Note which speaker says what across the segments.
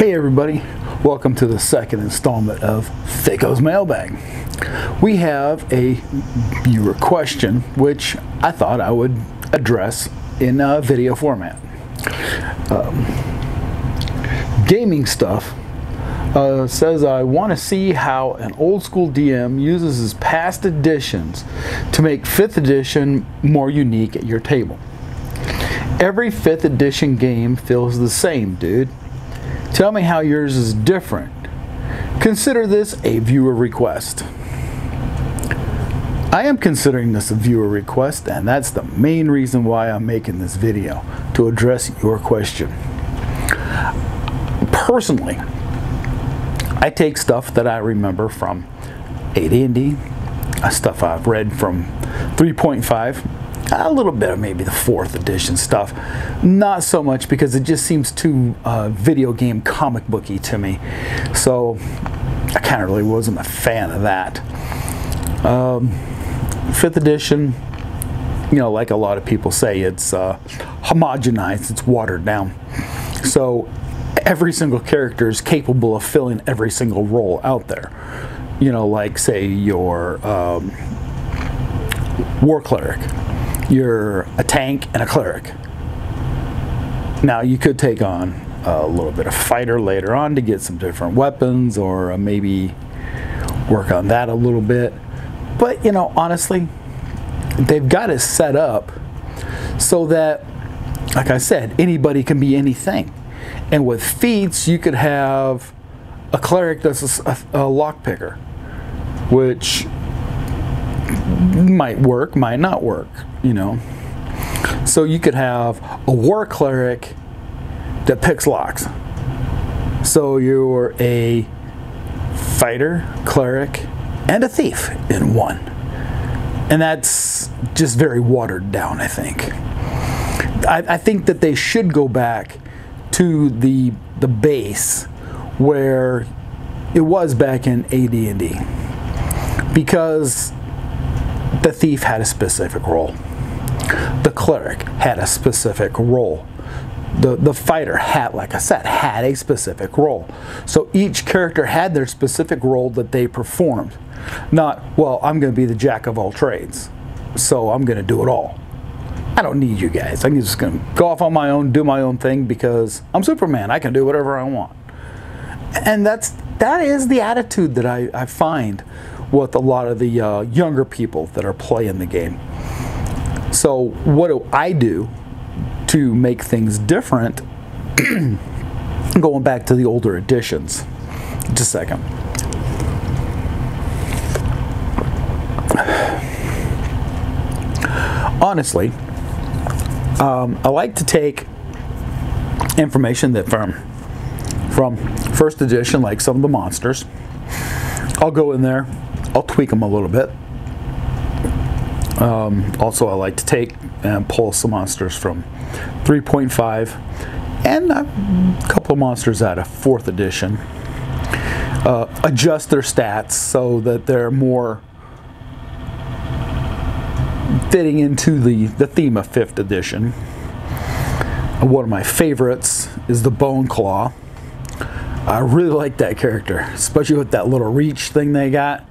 Speaker 1: Hey everybody, welcome to the second installment of THAC0'S Mailbag. We have a viewer question which I thought I would address in a video format. Gaming Stuff says, I want to see how an old school DM uses his past editions to make 5th edition more unique at your table. Every 5th edition game feels the same, dude. Tell me how yours is different. Consider this a viewer request. I am considering this a viewer request, and that's the main reason why I'm making this video, to address your question. Personally, I take stuff that I remember from AD&D, stuff I've read from 3.5, a little bit of maybe the 4th edition stuff. Not so much because it just seems too video game comic booky to me. So I kind of really wasn't a fan of that. 5th edition, you know, like a lot of people say, it's homogenized, it's watered down. So every single character is capable of filling every single role out there. You know, like say your war cleric. You're a tank and a cleric. Now you could take on a little bit of fighter later on to get some different weapons, or maybe work on that a little bit. But you know, honestly, they've got it set up so that, like I said, anybody can be anything. And with feats, you could have a cleric that's a lockpicker, which might work, might not work, you know. So you could have a war cleric that picks locks. So you're a fighter, cleric, and a thief in one. And that's just very watered down, I think. I think that they should go back to the base where it was back in AD&D, because the thief had a specific role. The cleric had a specific role. The fighter had, like I said, had a specific role. So each character had their specific role that they performed. Not, well, I'm going to be the jack of all trades, so I'm going to do it all. I don't need you guys. I'm just going to go off on my own, do my own thing, because I'm Superman. I can do whatever I want. And that is the attitude that I find with a lot of the younger people that are playing the game. So what do I do to make things different? Going back to the older editions. Just a second. Honestly, I like to take information that from 1st edition, like some of the monsters. I'll go in there, I'll tweak them a little bit. Also, I like to take and pull some monsters from 3.5 and a couple of monsters out of 4th edition. Adjust their stats so that they're more fitting into the theme of 5th edition. One of my favorites is the Bone Claw. I really like that character, especially with that little reach thing they got.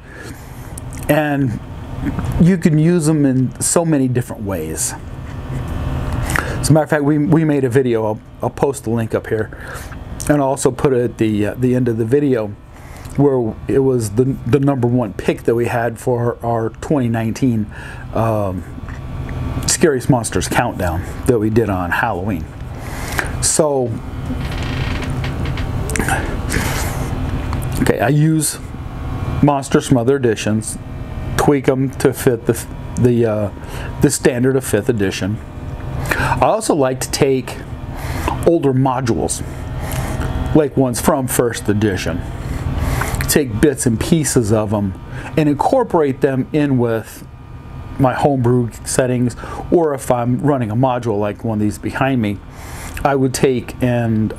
Speaker 1: And you can use them in so many different ways. As a matter of fact, we made a video. I'll post the link up here, and I'll also put it at the end of the video, where it was the #1 pick that we had for our 2019 Scariest Monsters Countdown that we did on Halloween. So, okay, I use monsters from other editions, tweak them to fit the standard of 5th edition. I also like to take older modules, like ones from 1st edition, take bits and pieces of them and incorporate them in with my homebrew settings, or if I'm running a module like one of these behind me, I would take and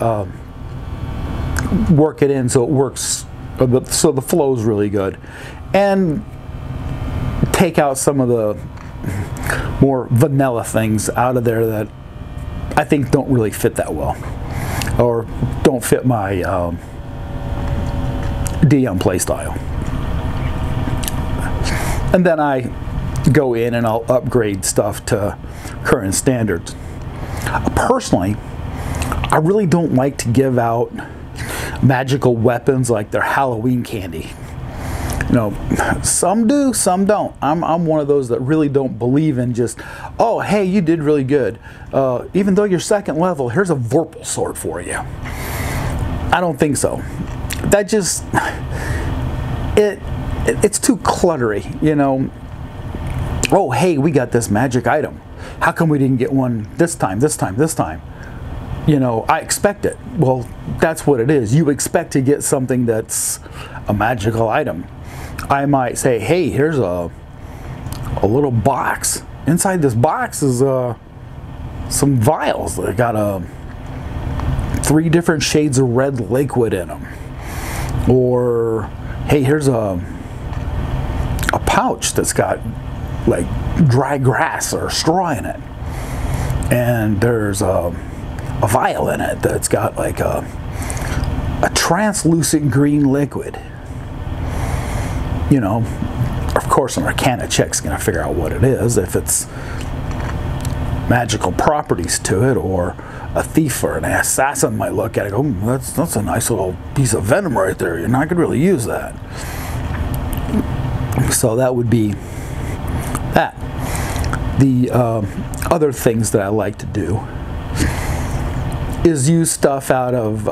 Speaker 1: work it in so it works, so the flow is really good, and take out some of the more vanilla things out of there that I think don't really fit that well. or don't fit my DM playstyle. And then I go in and I'll upgrade stuff to current standards. Personally, I really don't like to give out magical weapons like they're Halloween candy. You know, some do, some don't. I'm one of those that really don't believe in just, oh, hey, you did really good. Even though you're second level, here's a Vorpal sword for you. I don't think so. That just, it's too cluttery, you know. Oh, hey, we got this magic item. How come we didn't get one this time? You know, I expect it. Well, that's what it is. You expect to get something that's a magical item. I might say, hey, here's a little box. Inside this box is some vials that got 3 different shades of red liquid in them. Or, hey, here's a pouch that's got like dry grass or straw in it. And there's a vial in it that's got like a translucent green liquid. You know, of course, an Arcana check's going to figure out what it is, if it's magical properties to it, or a thief or an assassin might look at it and go, that's a nice little piece of venom right there. You're not going to really use that. So that would be that. The other things that I like to do is use stuff out of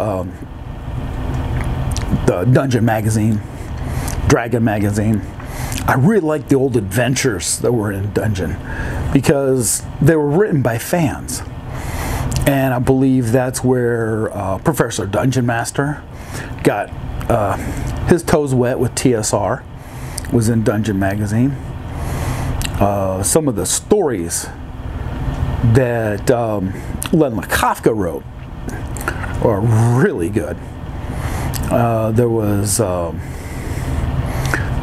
Speaker 1: the Dungeon magazine, Dragon magazine. I really like the old adventures that were in Dungeon because they were written by fans. And I believe that's where Professor Dungeon Master got his toes wet with TSR, was in Dungeon magazine. Some of the stories that Len Kafka wrote are really good. There was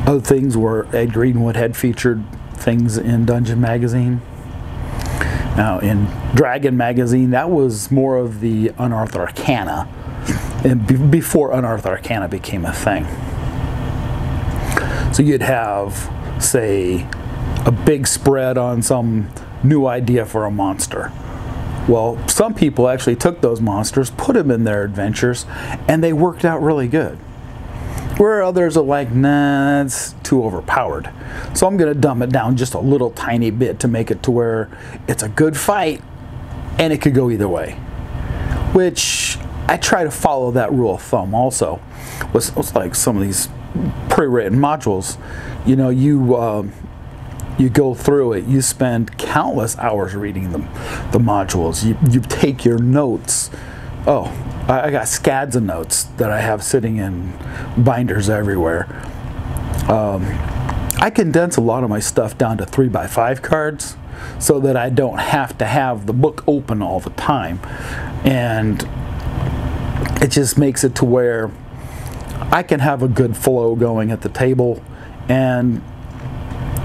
Speaker 1: other things where Ed Greenwood had featured things in Dungeon magazine. Now in Dragon magazine, that was more of the Unearthed Arcana, and before Unearthed Arcana became a thing. So you'd have, say, a big spread on some new idea for a monster. Well, some people actually took those monsters, put them in their adventures, and they worked out really good. Where others are like, nah, it's too overpowered. So I'm going to dumb it down just a little tiny bit to make it to where it's a good fight, and it could go either way. Which, I try to follow that rule of thumb also. It's like some of these pre-written modules, you know, you go through it, you spend countless hours reading them, the modules. You take your notes. Oh, I got scads of notes that I have sitting in binders everywhere. I condense a lot of my stuff down to 3x5 cards so that I don't have to have the book open all the time. And it just makes it to where I can have a good flow going at the table, and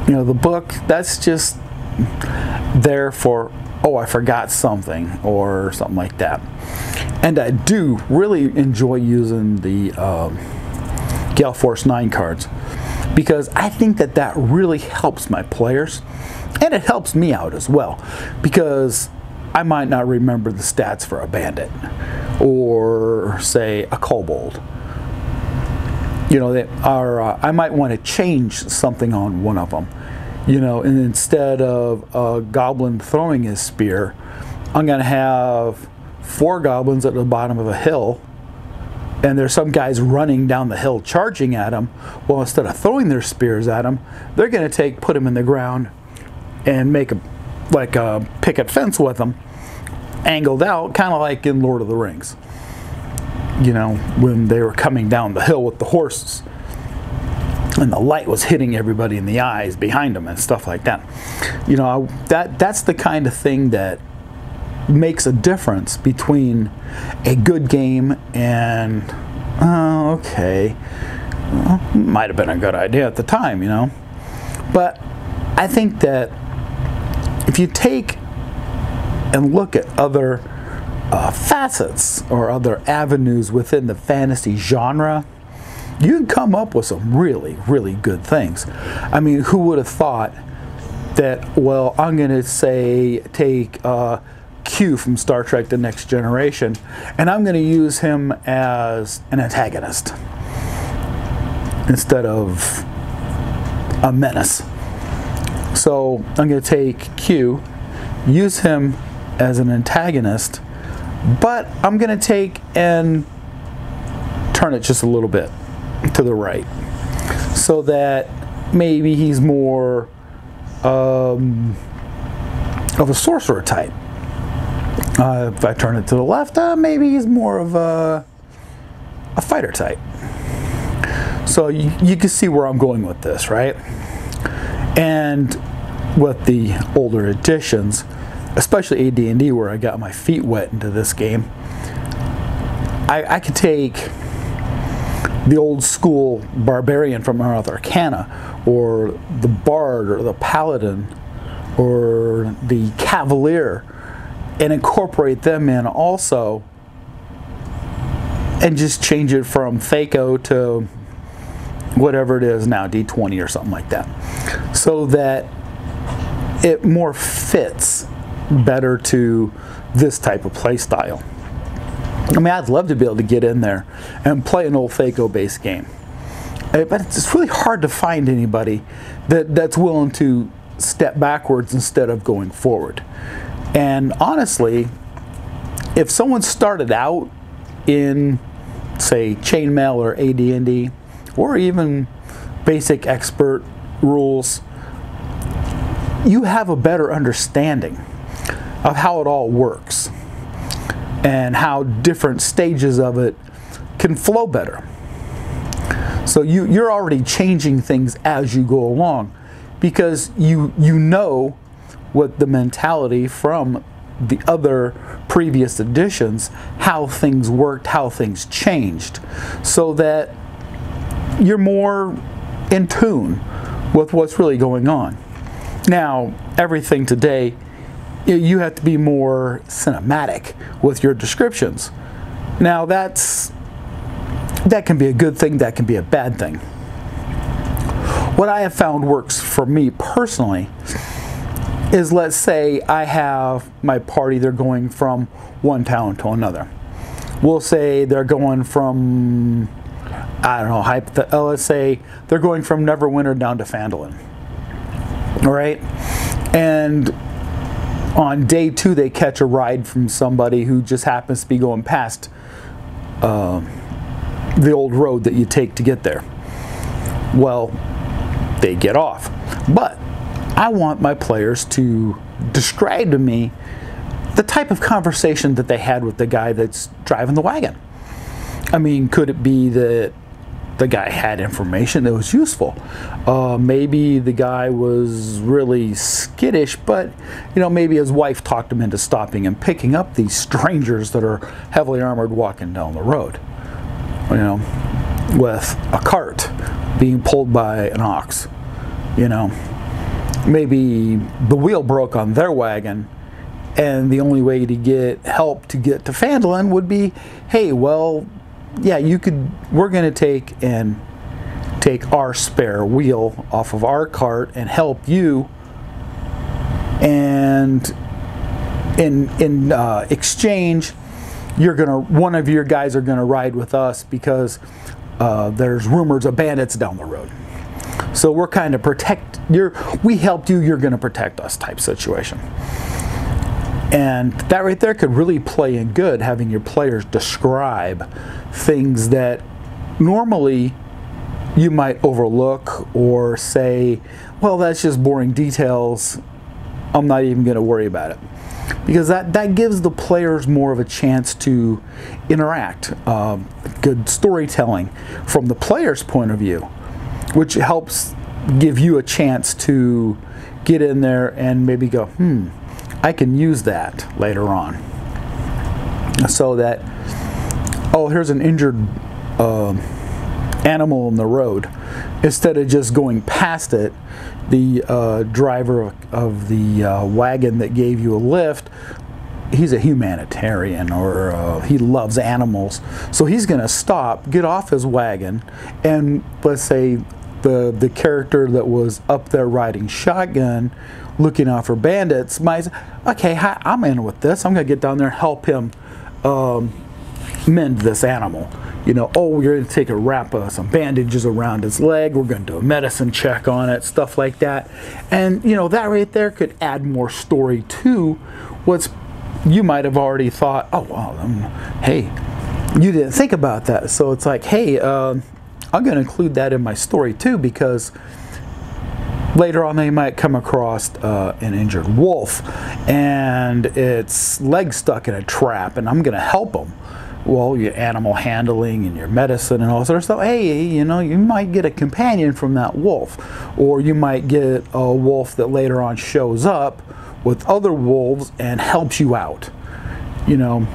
Speaker 1: you know, the book, that's just there for, oh, I forgot something or something like that. And I do really enjoy using the Gale Force 9 cards because I think that that really helps my players, and it helps me out as well because I might not remember the stats for a bandit or, say, a kobold. You know, I might want to change something on one of them. You know, and instead of a goblin throwing his spear, I'm going to have 4 goblins at the bottom of a hill, and there's some guys running down the hill charging at him. Well, instead of throwing their spears at him, they're going to put him in the ground and make a picket fence with him, angled out, kind of like in Lord of the Rings. You know, when they were coming down the hill with the horses and the light was hitting everybody in the eyes behind them and stuff like that. You know, that's the kind of thing that makes a difference between a good game and, oh, okay, well, might have been a good idea at the time, you know. But I think that if you take and look at other facets or other avenues within the fantasy genre, you can come up with some really, really good things. I mean, who would have thought that, well, I'm going to say take Q from Star Trek The Next Generation, and I'm going to use him as an antagonist instead of a menace. So I'm going to take Q, use him as an antagonist, but I'm going to take and turn it just a little bit to the right so that maybe he's more of a sorcerer type. If I turn it to the left, maybe he's more of a fighter type. So you can see where I'm going with this, right? And with the older editions, especially AD&D, where I got my feet wet into this game, I could take the old school barbarian from Earth Arcana, or the bard, or the paladin, or the cavalier, and incorporate them in also, and just change it from THAC0 to whatever it is now, D20 or something like that, so that it more fits better to this type of play style. I mean, I'd love to be able to get in there and play an old THAC0 based game, but it's really hard to find anybody that's willing to step backwards instead of going forward. And honestly, if someone started out in, say, chainmail or AD&D, or even basic expert rules, you have a better understanding of how it all works and how different stages of it can flow better. So you're already changing things as you go along, because you know what the mentality from the other previous editions, how things worked, how things changed, so that you're more in tune with what's really going on. Now, everything today, you have to be more cinematic with your descriptions. Now, that can be a good thing, that can be a bad thing. What I have found works for me personally is, let's say I have my party, they're going from one town to another. We'll say they're going from, I don't know, let's say they're going from Neverwinter down to Phandalin. All right? And on day 2, they catch a ride from somebody who just happens to be going past the old road that you take to get there. Well, they get off. But I want my players to describe to me the type of conversation that they had with the guy that's driving the wagon. I mean, could it be that the guy had information that was useful? Maybe the guy was really skittish, but maybe his wife talked him into stopping and picking up these strangers that are heavily armored walking down the road, with a cart being pulled by an ox. Maybe the wheel broke on their wagon, and the only way to get help to get to Phandalin would be, hey, well, yeah, we're going to take our spare wheel off of our cart and help you, and in exchange, one of your guys are going to ride with us because there's rumors of bandits down the road. So we're kind of we helped you, you're going to protect us type situation. And that right there could really play in good, having your players describe things that normally you might overlook or say, well, that's just boring details, I'm not even going to worry about it. Because that gives the players more of a chance to interact. Good storytelling from the player's point of view, which helps give you a chance to get in there and maybe go, I can use that later on. So that, oh, here's an injured animal in the road. Instead of just going past it, the driver of the wagon that gave you a lift he's a humanitarian, or he loves animals. So he's going to stop, get off his wagon, and let's say the character that was up there riding shotgun, looking out for bandits, might say, okay, I'm in with this. I'm going to get down there and help him mend this animal. You know, oh, we're going to take a wrap of some bandages around his leg. We're going to do a medicine check on it, stuff like that. And, you know, that right there could add more story to what's, you might have already thought, oh, well, hey, you didn't think about that. So it's like, hey, I'm going to include that in my story too, because later on they might come across an injured wolf and its leg stuck in a trap, and I'm going to help them. Well, your animal handling and your medicine and all that sort of stuff. Hey, you know, you might get a companion from that wolf, or you might get a wolf that later on shows up with other wolves and helps you out. You know,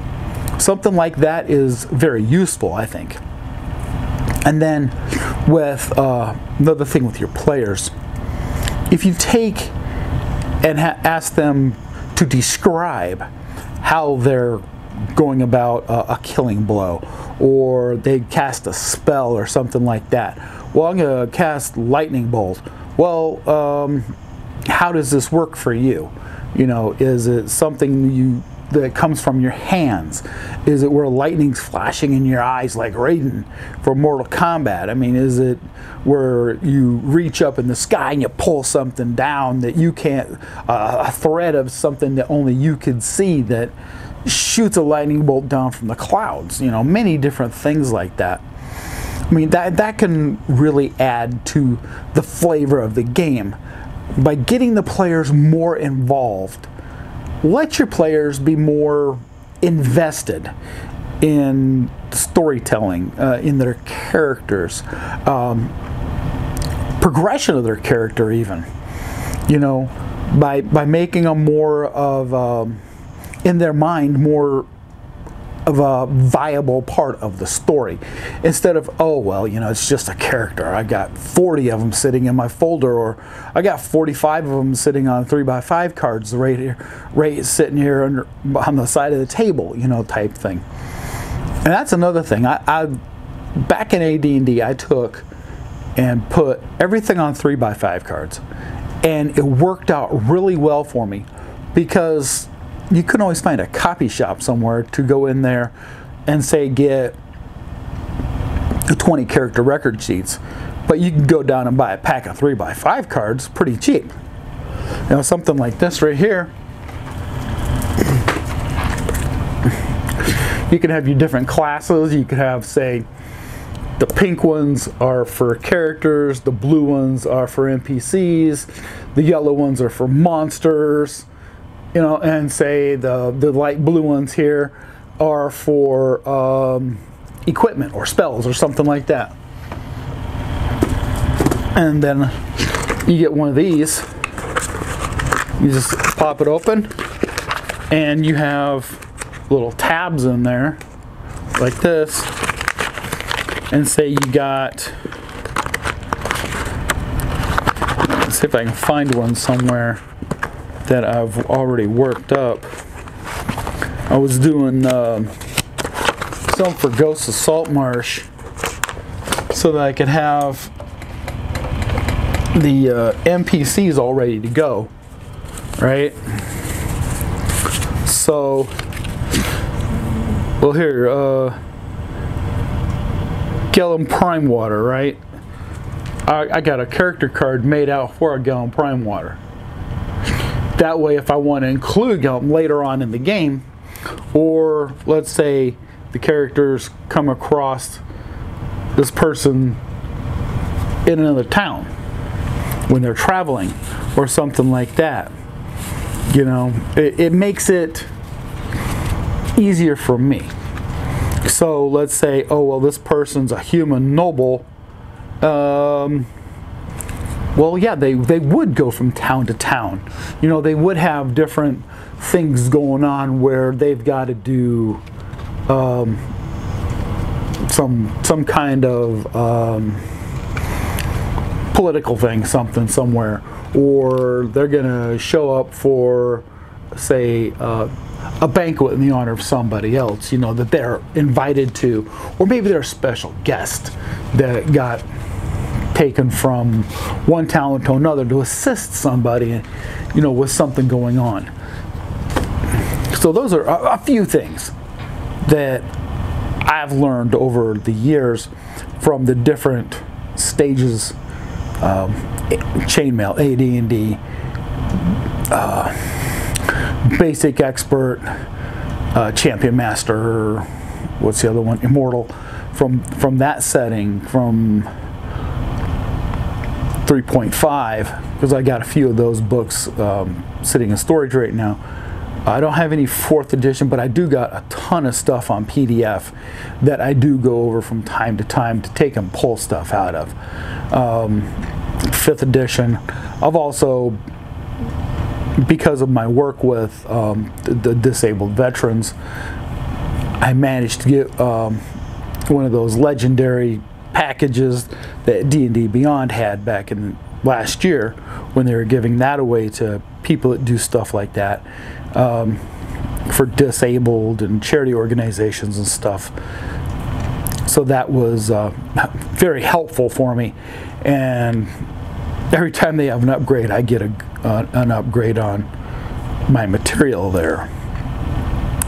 Speaker 1: something like that is very useful, I think. And then with another thing with your players, if you take and ask them to describe how they're going about a killing blow, or they cast a spell or something like that. Well, I'm going to cast lightning bolt. Well, how does this work for you? You know, is it something that comes from your hands? Is it where lightning's flashing in your eyes like Raiden for Mortal Kombat? I mean, is it where you reach up in the sky and you pull something down that you can't, a thread of something that only you could see that shoots a lightning bolt down from the clouds? You know, many different things like that. I mean, that can really add to the flavor of the game by getting the players more involved. Let your players be more invested in storytelling, in their characters, progression of their character even. You know, by making them more of in their mind, more of a viable part of the story, instead of, oh, well, you know, it's just a character. I got 40 of them sitting in my folder, or I got 45 of them sitting on 3x5 cards right here, right sitting here on the side of the table, you know, type thing. And that's another thing. I back in AD&D, I took and put everything on 3x5 cards, and it worked out really well for me, because you couldn't always find a copy shop somewhere to go in there and say get 20 character record sheets, but you can go down and buy a pack of 3x5 cards pretty cheap. You know, something like this right here. You can have your different classes. You could have, say, the pink ones are for characters, the blue ones are for NPCs, the yellow ones are for monsters. You know, and say the light blue ones here are for equipment or spells or something like that. And then you get one of these, you just pop it open, and you have little tabs in there like this, and say you got, let's see if I can find one somewhere that I've already worked up. I was doing some for Ghosts of Saltmarsh so that I could have the NPCs all ready to go, right? So, well, here, Gallon Prime Water, right? I got a character card made out for a Gallon Prime Water. That way, if I want to include them later on in the game, or let's say the characters come across this person in another town when they're traveling or something like that, you know, it makes it easier for me. So let's say, oh, well, this person's a human noble. Well, yeah, they would go from town to town. You know, they would have different things going on where they've got to do some kind of political thing, somewhere, or they're gonna show up for, say, a banquet in the honor of somebody else, you know, that they're invited to, or maybe they're a special guest that got taken from one talent to another to assist somebody, you know, with something going on. So those are a few things that I've learned over the years from the different stages, chainmail, AD&D, basic expert, champion master, what's the other one, immortal, from that setting, from 3.5, because I got a few of those books sitting in storage right now. I don't have any 4th edition, but I do got a ton of stuff on PDF that I do go over from time to time to take and pull stuff out of. 5th edition. I've also, because of my work with the disabled veterans, I managed to get one of those legendary packages that D&D Beyond had back in last year when they were giving that away to people that do stuff like that, for disabled and charity organizations and stuff. So that was very helpful for me, and every time they have an upgrade, I get an upgrade on my material there,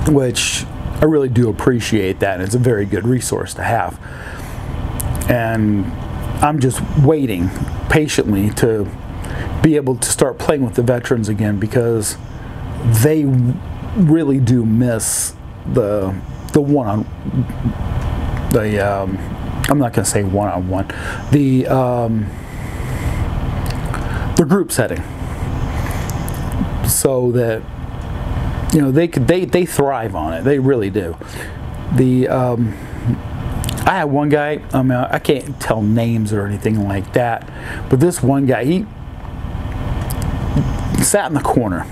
Speaker 1: which I really do appreciate that. It's a very good resource to have, and I'm just waiting patiently to be able to start playing with the veterans again, because they really do miss the one-on, I'm not going to say one-on-one, the group setting, so that, you know, they thrive on it. They really do. I had one guy, I mean, I can't tell names or anything like that, but this one guy, he sat in the corner,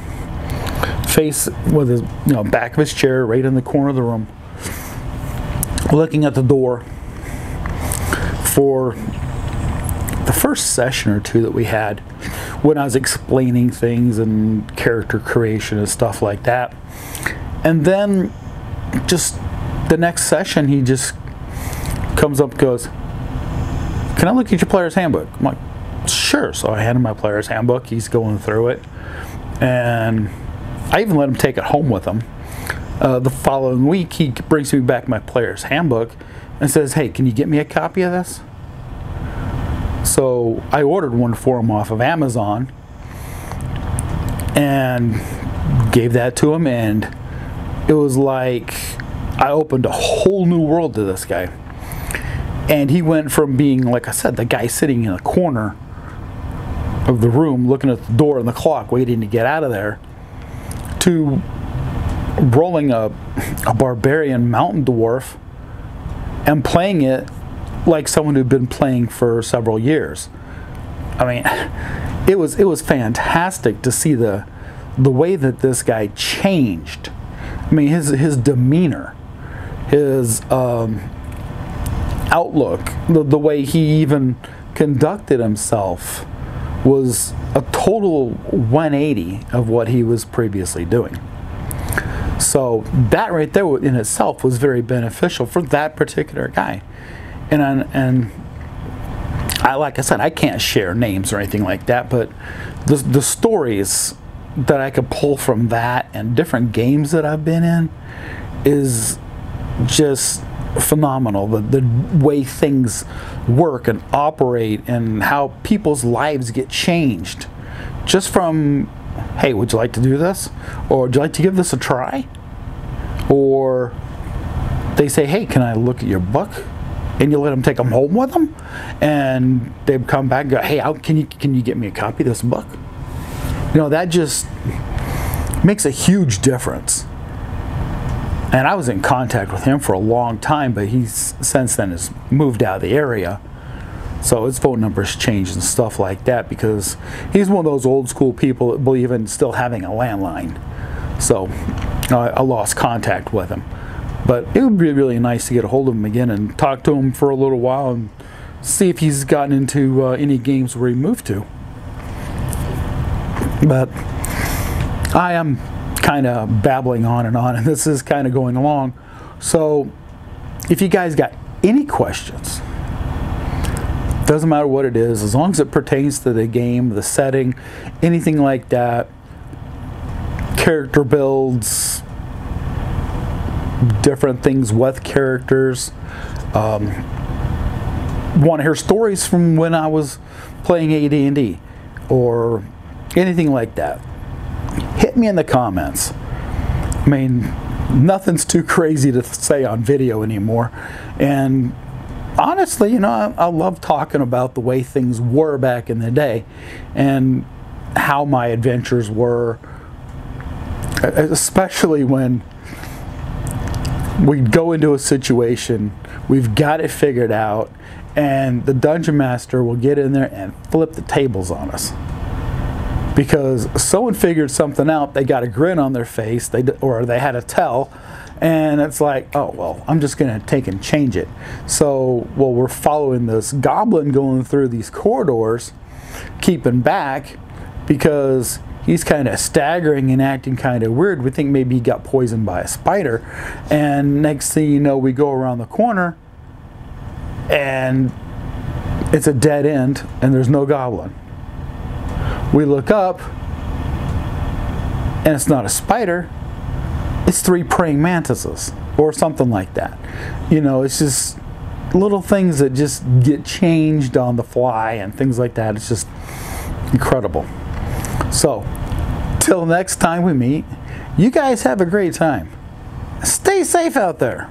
Speaker 1: face with his, you know, back of his chair right in the corner of the room, looking at the door for the first session or two that we had, when I was explaining things and character creation and stuff like that. And then just the next session, he just comes up and goes, "Can I look at your player's handbook?" I'm like, "Sure." So I hand him my player's handbook. He's going through it, and I even let him take it home with him. The following week, he brings me back my player's handbook and says, "Hey, can you get me a copy of this?" So I ordered one for him off of Amazon and gave that to him, and it was like I opened a whole new world to this guy. And he went from being, like I said, the guy sitting in a corner of the room looking at the door and the clock waiting to get out of there, to rolling a barbarian mountain dwarf and playing it like someone who'd been playing for several years. I mean, it was fantastic to see the way that this guy changed. I mean, his demeanor, his outlook, the way he even conducted himself was a total 180 of what he was previously doing. So that right there in itself was very beneficial for that particular guy. And like I said, I can't share names or anything like that, but the stories that I could pull from that and different games that I've been in is just phenomenal. The way things work and operate, and how people's lives get changed just from, "Hey, would you like to do this?" or "Would you like to give this a try?" Or they say, "Hey, can I look at your book?" And you let them take them home with them, and they come back and go, "Hey, can you get me a copy of this book?" You know, that just makes a huge difference. And I was in contact with him for a long time, but he's since then has moved out of the area, so his phone number's changed and stuff like that, because he's one of those old school people that believe in still having a landline. So I lost contact with him, but it would be really nice to get a hold of him again and talk to him for a little while and see if he's gotten into any games where he moved to. But I am kind of babbling on, and this is kind of going along. So if you guys got any questions, doesn't matter what it is, as long as it pertains to the game, the setting, anything like that, character builds, different things with characters, want to hear stories from when I was playing AD&D or anything like that, hit me in the comments. I mean, nothing's too crazy to say on video anymore, and honestly, you know, I love talking about the way things were back in the day and how my adventures were, especially when we go into a situation, we've got it figured out, and the dungeon master will get in there and flip the tables on us because someone figured something out. They got a grin on their face, or they had a tell, and it's like, oh well, I'm just gonna take and change it. So while we're following this goblin going through these corridors, keeping back because he's kind of staggering and acting kind of weird, we think maybe he got poisoned by a spider, and next thing you know, we go around the corner and it's a dead end and there's no goblin. We look up and it's not a spider, it's 3 praying mantises or something like that. You know, it's just little things that just get changed on the fly and things like that. It's just incredible. So till next time we meet, you guys have a great time. Stay safe out there.